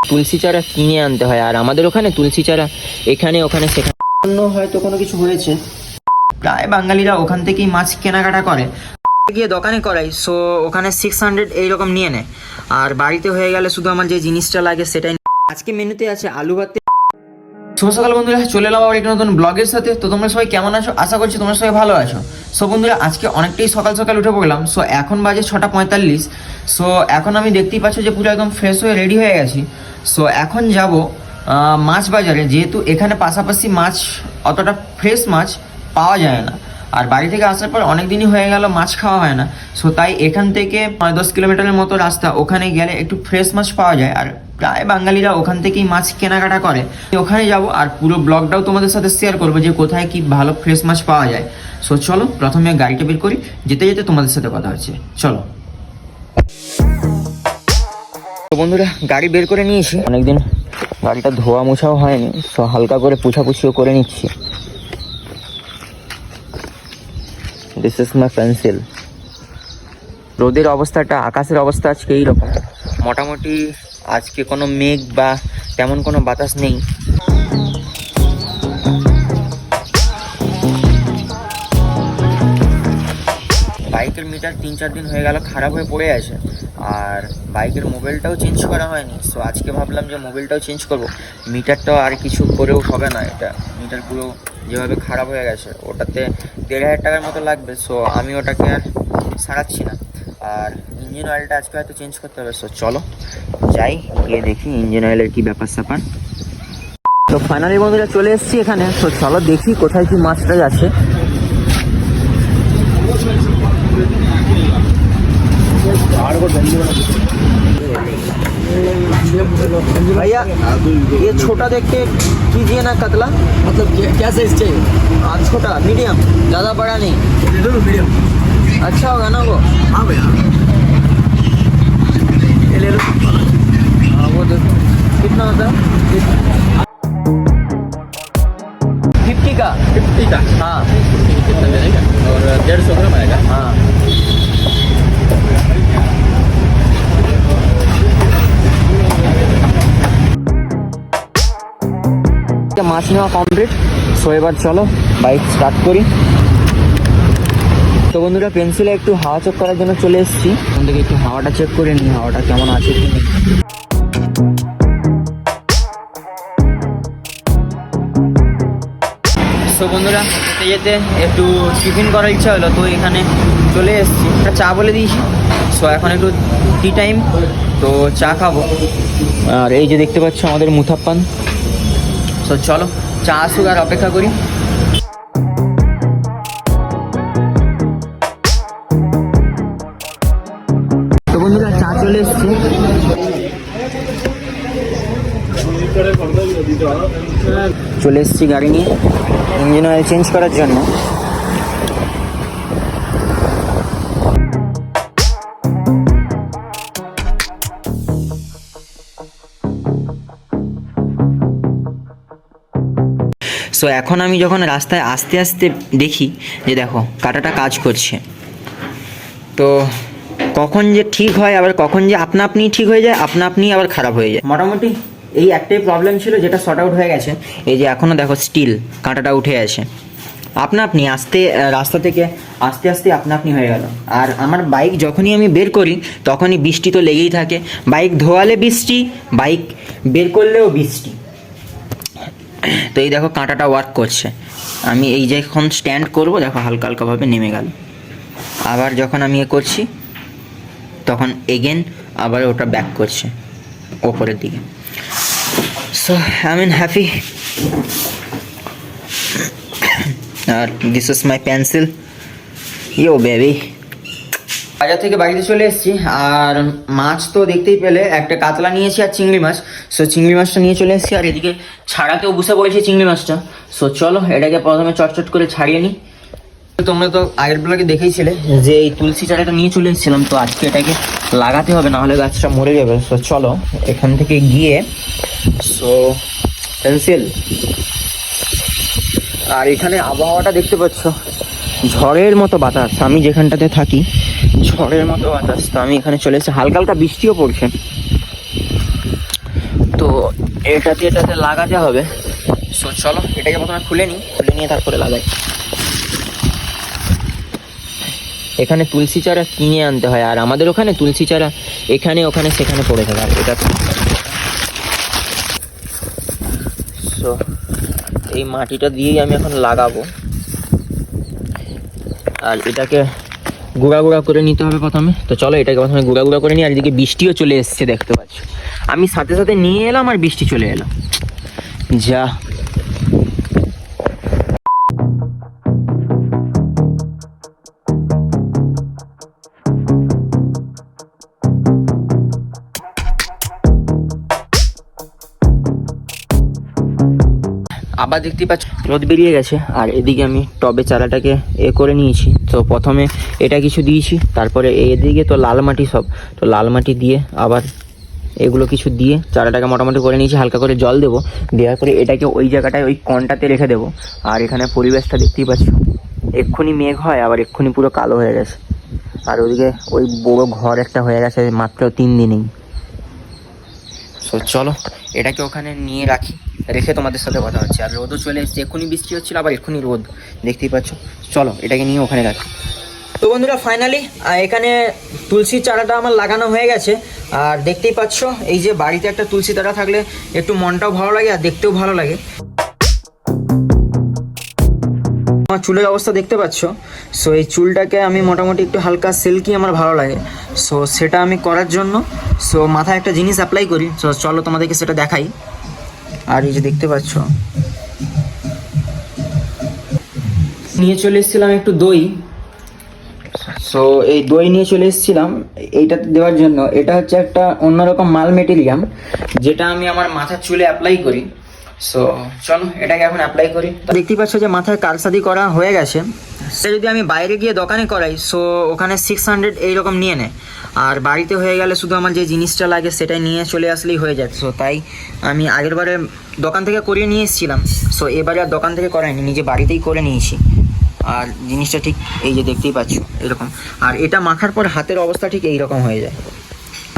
তুলসী চারা কিনে আনতে হয়, আর আমাদের ওখানে তুলসী চারা এখানে ওখানে সেখানে হয়তো কোনো কিছু হয়েছে। প্রায় বাঙালিরা ওখান থেকেই মাছ কেনাকাটা করে, গিয়ে দোকানে করাই। সো ওখানে 600 এইরকম নিয়ে নেয়, আর বাড়িতে হয়ে গেলে শুধু আমার যে জিনিসটা লাগে সেটাই। আজকে মেনুতে আছে আলু ভাত। শুভ সকাল বন্ধুরা, চলে এলাম আবার একটা নতুন ব্লগের সাথে। তো তোমরা সবাই কেমন আছো? আশা করছি তোমরা সবাই ভালো আছো। সো বন্ধুরা, আজকে অনেকটাই সকাল সকাল উঠে পড়লাম। সো এখন বাজে 6:45। সো এখন আমি দেখতেই পাচ্ছ যে পুরো একদম ফ্রেশ হয়ে রেডি হয়ে গেছি। সো এখন যাব মাছ বাজারে, যেহেতু এখানে পাশাপাশি মাছ অতটা ফ্রেশ মাছ পাওয়া যায় না, আর বাড়ি থেকে আসার পর অনেক দিনই হয়ে গেল মাছ খাওয়া হয় না। সো তাই এখান থেকে 10 কিলোমিটারের মতো রাস্তা, ওখানে গেলে একটু ফ্রেশ মাছ পাওয়া যায়, আর প্রায় বাঙালিরা ওখান থেকেই মাছ কেনাকাটা করে। ওখানে যাব আর পুরো ব্লগটাও তোমাদের সাথে শেয়ার করবো যে কোথায় কি ভালো ফ্রেশ মাছ পাওয়া যায়। সো চলো প্রথমে গাড়িটা বের করি, যেতে যেতে তোমাদের সাথে কথা হচ্ছে, চলো। তো বন্ধুরা, গাড়ি বের করে নিয়েছি, অনেকদিন গাড়িটা ধোয়া মোছাও হয়নি। সো হালকা করে পুছাপুছিও করে নিচ্ছি। This is my pencil. রোদের অবস্থাটা, আকাশের অবস্থা আজকে এইরকম, মোটামুটি আজকে কোনো মেঘ বা তেমন কোনো বাতাস নেই। বাইকের মিটার 3-4 দিন হয়ে গেল খারাপ হয়ে পড়ে আছে, আর বাইকের মোবাইলটাও চেঞ্জ করা হয়নি। সো আজকে ভাবলাম যে মোবাইলটাও চেঞ্জ করব। মিটারটাও আর কিছু করেও হবে না, এটা মিটার পুরো যেভাবে খারাপ হয়ে গেছে, ওটাতে 1,500 টাকার মতো লাগবে। সো আমি ওটাকে আর সারাচ্ছি না, আর ইঞ্জিন অয়েলটা আজকে হয়তো চেঞ্জ করতে হবে। সো চলো যাই, গিয়ে দেখি ইঞ্জিন অয়েলের কী ব্যাপার স্যাপার। তো ফাইনালি বন্ধুরা চলে এসেছি এখানে। তো চলো দেখি কোথায় কি মাছটা আছে। भैया ये छोटा देख के कीजिए ना, कतला मतलब क्या साइज चाहिए? छोटा मीडियम, ज़्यादा बड़ा नहीं। मीडियम अच्छा होगा ना वो? हाँ भैया, ये ले लो। हाँ वो देखो कितना होता है? 50 का। 50 का। हाँ कितना देगा? और 150 ग्राम आएगा। हाँ মাছ নেওয়া কমপ্লিট। সো এবার চলো বাইক স্টার্ট করি। তো বন্ধুরা, পেন্সিলে একটু হাওয়া চেক করার জন্য চলে এসেছি। ওখান থেকে একটু হাওয়াটা চেক করে নিই, হাওয়াটা কেমন আছে কি নেই। তো বন্ধুরা, যেতে যেতে একটু টিফিন করার ইচ্ছা হলো, তো এখানে চলে এসেছি। একটা চা বলে দিয়েছি। সো এখন একটু টি টাইম, তো চা খাবো। আর এই যে দেখতে পাচ্ছ আমাদের মুথাপ্পান। তো চলো চা আসুক আর অপেক্ষা করি। তো বন্ধুরা, চা চলে এসছে। চলে এসছি গাড়ি নিয়ে ইঞ্জিন অয়েল চেঞ্জ করার জন্য। সো এখন আমি যখন রাস্তায় আস্তে আস্তে দেখি যে দেখো কাঁটাটা কাজ করছে, তো কখন যে ঠিক হয় আবার কখন যে আপনা আপনি ঠিক হয়ে যায়, আপনা আপনি আবার খারাপ হয়ে যায়। মোটামুটি এই একটাই প্রবলেম ছিল, যেটা শর্ট আউট হয়ে গেছে। এই যে এখনও দেখো স্টিল কাঁটাটা উঠে আছে, আপনা আপনি রাস্তা থেকে আস্তে আস্তে আপনা আপনি হয়ে গেল। আর আমার বাইক যখনই আমি বের করি তখনই বৃষ্টি তো লেগেই থাকে। বাইক ধোয়ালে বৃষ্টি, বাইক বের করলেও বৃষ্টি। তো এই দেখো কাঁটাটা ওয়ার্ক করছে। আমি এই যে এখন স্ট্যান্ড করব, দেখো হালকা হালকাভাবে নেমে গেল। আবার যখন আমি করছি তখন এগেন আবার ওটা ব্যাক করছে ওপরের দিকে। So I am happy. আর this is my pencil, yo baby. বাজার থেকে বাড়িতে চলে এসেছি, আর মাছ তো দেখতেই পেলে, একটা কাতলা নিয়েছি আর চিংড়ি মাছ। সো চিংড়ি মাছটা নিয়ে চলে এসেছি, আর এদিকে ছাড়াতেও বসে পড়েছি চিংড়ি মাছটা। সো চলো এটাকে প্রথমে চটচট করে ছাড়িয়ে নিই। তোমরা তো আগের ব্লগে দেখেইছিলে যে এই তুলসী চারাটা নিয়ে চলে এসেছিলাম, তো আজকে এটাকে লাগাতে হবে, নাহলে গাছটা মরে যাবে। সো চলো এখান থেকে গিয়ে, সো পেন্সিল। আর এখানে আবহাওয়াটা দেখতে পাচ্ছ, ঝড়ের মতো বাতাস। আমি যেখানটাতে থাকি ঝড়ের মতো বাতাস। তো আমি এখানে চলে এসেছি, হালকা হালকা বৃষ্টিও পড়ছে। তো এটাতে লাগাতে হবে। সো চলো এটাকে প্রথমে খুলে নিয়ে তারপরে লাগাই। এখানে তুলসী চারা কিনে আনতে হয়, আর আমাদের ওখানে তুলসী চারা এখানে ওখানে সেখানে পড়ে থাকে। আর এটা সো এই মাটিটা দিয়েই আমি এখন লাগাবো। আর এটাকে গুঁড়া করে নিতে হবে প্রথমে। তো চলো এটাকে প্রথমে গুঁড়া করে নিই। আর এদিকে বৃষ্টিও চলে এসছে, দেখতে পাচ্ছ। আমি সাথে সাথে নিয়ে এলাম আর বৃষ্টি চলে এলো। যা আবার দেখতে পাচ্ছ রোদ বেরিয়ে গেছে। আর এদিকে আমি টবে চারাটাকে করে নিয়েছি। তো প্রথমে এটা কিছু দিয়েছি, তারপরে এদিকে তো লাল মাটি সব, তো লাল মাটি দিয়ে আবার এগুলো কিছু দিয়ে চারাটাকে মোটামুটি করে নিয়েছি। হালকা করে জল দেবো, দেওয়ার পরে এটাকে ওই জায়গাটায় ওই কণটাতে রেখে দেবো। আর এখানে পরিবেশটা দেখতেই পাচ্ছ, এক্ষুনি মেঘ হয় আবার এক্ষুনি পুরো কালো হয়ে গেছে। আর ওদিকে ওই বড় ঘর একটা হয়ে গেছে মাত্র 3 দিনেই। সো চলো এটাকে ওখানে নিয়ে রেখে তোমাদের সাথে কথা হচ্ছে। আর রোদও চলে এসছে, এক্ষুনি বৃষ্টি হচ্ছিল আবার এক্ষুনি রোদ, দেখতেই পাচ্ছ। চলো এটাকে নিয়ে ওখানে রাখি। তো বন্ধুরা ফাইনালি এখানে তুলসী চারাটা আমার লাগানো হয়ে গেছে। আর দেখতেই পাচ্ছ এই যে বাড়িতে একটা তুলসী চারা থাকলে একটু মনটাও ভালো লাগে আর দেখতেও ভালো লাগে। আমার চুলের অবস্থা দেখতে পাচ্ছ। সো এই চুলটাকে আমি মোটামুটি একটু হালকা সিল্কি আমার ভালো লাগে। সো সেটা আমি করার জন্য মাথায় একটা জিনিস অ্যাপ্লাই করি। সো চলো তোমাদেরকে সেটা দেখাই। আর এই যে দেখতে পাচ্ছ নিয়ে চলে এসেছিলাম একটু দই। সো এই দই নিয়ে চলে এসেছিলাম এইটাতে দেওয়ার জন্য। এটা হচ্ছে একটা অন্যরকম মাল মেটেরিয়াম যেটা আমি আমার মাথার চুলে অ্যাপ্লাই করি। সো চলো এটাকে এখন অ্যাপ্লাই করি। দেখতেই পাচ্ছ যে মাথায় কালসাদি করা হয়ে গেছে। সে যদি আমি বাইরে গিয়ে দোকানে করাই ওখানে 600 এইরকম নিয়ে নেয়। আর বাড়িতে হয়ে গেলে শুধু আমার যে জিনিসটা লাগে সেটাই নিয়ে চলে আসলেই হয়ে যায়। তাই আমি আগেরবারে দোকান থেকে করিয়ে নিয়ে এসেছিলাম। এবারে আর দোকান থেকে করাইনি, নিজে বাড়িতেই করে নিয়েছি। আর জিনিসটা ঠিক এই যে দেখতেই পাচ্ছ এরকম। আর এটা মাখার পর হাতের অবস্থা ঠিক এইরকম হয়ে যায়।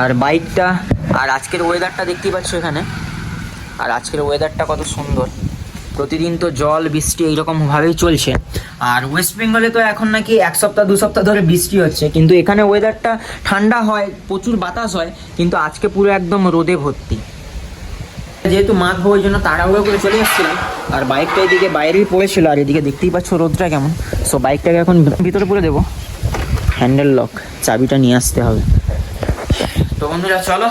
আর বাইকটা আর আজকের ওয়েদারটা দেখতেই পাচ্ছ এখানে। আর আজকের ওয়েদারটা কত সুন্দর, প্রতিদিন তো জল বৃষ্টি এইরকমভাবেই চলছে। আর ওয়েস্ট বেঙ্গলে তো এখন নাকি 1 সপ্তাহ 2 সপ্তাহ ধরে বৃষ্টি হচ্ছে, কিন্তু এখানে ওয়েদারটা ঠান্ডা হয়, প্রচুর বাতাস হয়, কিন্তু আজকে পুরো একদম রোদে ভর্তি। যেহেতু মাখবো ওই জন্য তাড়াহুড়ো করে চলে এসেছিলাম। আর বাইকটা এদিকে বাইরেই পড়েছিল। আর এদিকে দেখতেই পাচ্ছ রোদটা কেমন। বাইকটাকে এখন ভিতরে পুরে দেবো। হ্যান্ডেল লক, চাবিটা নিয়ে আসতে হবে। তো বন্ধুরা চলো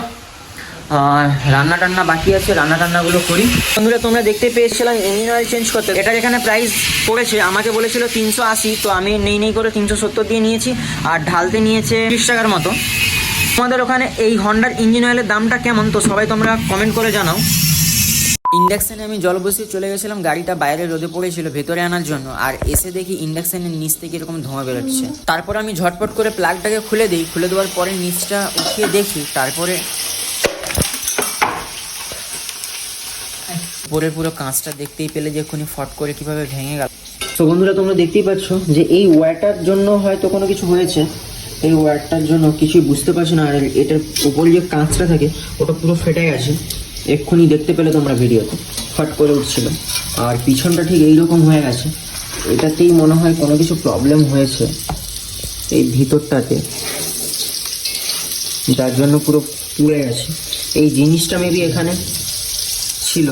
রান্না টান্না বাকি আছে, রান্না টান্নাগুলো করি। বন্ধুরা তোমরা দেখতে পেয়েছিলাম ইঞ্জিন অয়েল চেঞ্জ করতে। এটার এখানে প্রাইস পড়েছে, আমাকে বলেছিল 380, তো আমি নেই করে 370 দিয়ে নিয়েছি। আর ঢালতে নিয়েছে 30 টাকার মতো। তোমাদের ওখানে এই হন্ডার ইঞ্জিন অয়েলের দামটা কেমন, তো সবাই তোমরা কমেন্ট করে জানাও। ইন্ডাকশানে আমি জল বসিয়ে চলে গেছিলাম, গাড়িটা বাইরে রোদে পড়েছিল ভেতরে আনার জন্য। আর এসে দেখি ইন্ডাকশানের নিচ থেকে এরকম ধোঁয়া বেরোচ্ছে। তারপর আমি ঝটপট করে প্লাগটাকে খুলে দিই। খুলে দেওয়ার পরে নিচটা উঠিয়ে দেখি, তারপরে উপরের পুরো কাঁচটা দেখতেই পেলে যে এক্ষুনি ফট করে কিভাবে ভেঙে গেল। তো বন্ধুরা তোমরা দেখতেই পাচ্ছ যে এই ওয়্যারটার জন্য হয়তো কোনো কিছু হয়েছে। এই ওয়্যারটার জন্য কিছুই বুঝতে পারছি না। আর এটার উপরে যে কাঁচটা থাকে ওটা পুরো ফেটে গেছে, এক্ষুনি দেখতে পেলে তোমরা ভিডিওতে ফট করে উঠছিল। আর পিছনটা ঠিক এইরকম হয়ে গেছে। এটাতেই মনে হয় কোনো কিছু প্রবলেম হয়েছে এই ভিতরটাতে, যার জন্য পুরো পুড়ে গেছে। এই জিনিসটা মেবি এখানে ছিল,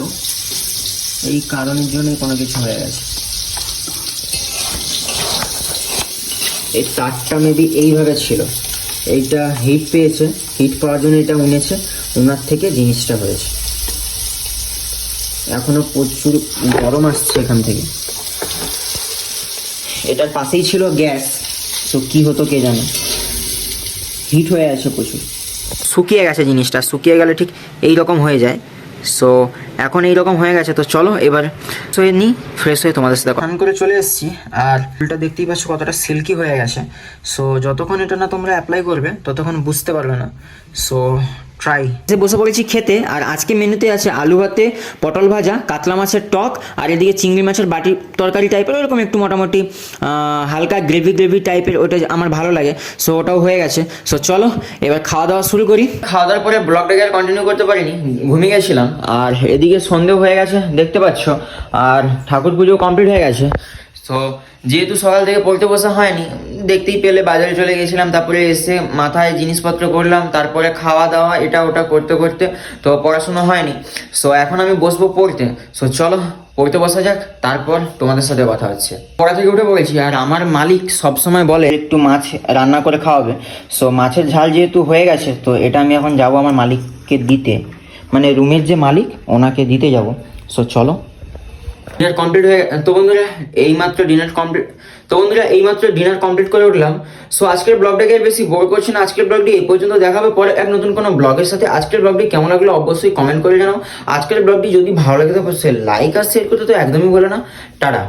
এই কারণের জন্য কোনো কিছু হয়ে গেছে। এই তারটা মেবি এইভাবে ছিল, এইটা হিট পেয়েছে, হিট পাওয়ার জন্য এটা উনেছে, ওনার থেকে জিনিসটা হয়েছে। এখনো প্রচুর গরম আসছে এখান থেকে। এটার পাশেই ছিল গ্যাস, তো কি হতো কে জানে, হিট হয়ে আছে প্রচুর। শুকিয়ে গেছে জিনিসটা, শুকিয়ে গেলে ঠিক এই রকম হয়ে যায়। সো এখন এইরকম হয়ে গেছে। তো চলো এবার শুয়ে নিই, ফ্রেশ হয়ে তোমাদের সাথে স্নান করে চলে এসেছি। আর চুলটা দেখতেই পাচ্ছ কতটা সিল্কি হয়ে গেছে। সো যতক্ষণ এটা না তোমরা অ্যাপ্লাই করবে ততক্ষণ বুঝতে পারবে না। সো ট্রাই বসে পড়েছি খেতে। আর আজকে মেনুতে আছে আলু ভাতে, পটল ভাজা, কাতলা মাছের টক, আর এদিকে চিংড়ি মাছের বাটি তরকারি টাইপের ওরকম একটু মোটামুটি হালকা গ্রেভি টাইপের, ওটা আমার ভালো লাগে। সো ওটাও হয়ে গেছে। সো চলো এবার খাওয়া দাওয়া শুরু করি। খাওয়া দাওয়ার পরে ব্লগটাকে আর কন্টিনিউ করতে পারিনি, ঘুমিয়ে গেছিলাম। আর এদিকে সন্ধে হয়ে গেছে দেখতে পাচ্ছ, আর ঠাকুর পুজো কমপ্লিট হয়ে গেছে। তো যেহেতু সকাল থেকে পড়তে বসা হয়নি, দেখতেই পেলে বাজারে চলে গেছিলাম, তারপরে এসে মাথায় জিনিসপত্র করলাম, তারপরে খাওয়া দাওয়া এটা ওটা করতে করতে তো পড়াশোনা হয়নি। সো এখন আমি বসবো পড়তে। সো চলো পড়তে বসা যাক, তারপর তোমাদের সাথে কথা হচ্ছে। পড়া থেকে উঠে পড়েছি, আর আমার মালিক সবসময় বলে একটু মাছ রান্না করে খাওয়াবে। সো মাছের ঝাল যেহেতু হয়ে গেছে, তো এটা আমি এখন যাবো আমার মালিককে দিতে, মানে রুমের যে মালিক ওনাকে দিতে যাব। সো চলো। ডিনার কমপ্লিট হয়ে তো বন্ধুরা এইমাত্র ডিনার কমপ্লিট করে উঠলাম। সো আজকের ব্লগটাকে আর বেশি বোর করছি না, আজকের ব্লগটি এই পর্যন্ত। দেখাবে পরে এক নতুন কোনো ব্লগের সাথে। আজকের ব্লগটি কেমন লাগলো অবশ্যই কমেন্ট করে জানাও। আজকের ব্লগটি যদি ভালো লাগে তো অবশ্যই লাইক আর শেয়ার করতে তো একদমই ভুলো না। টাটা।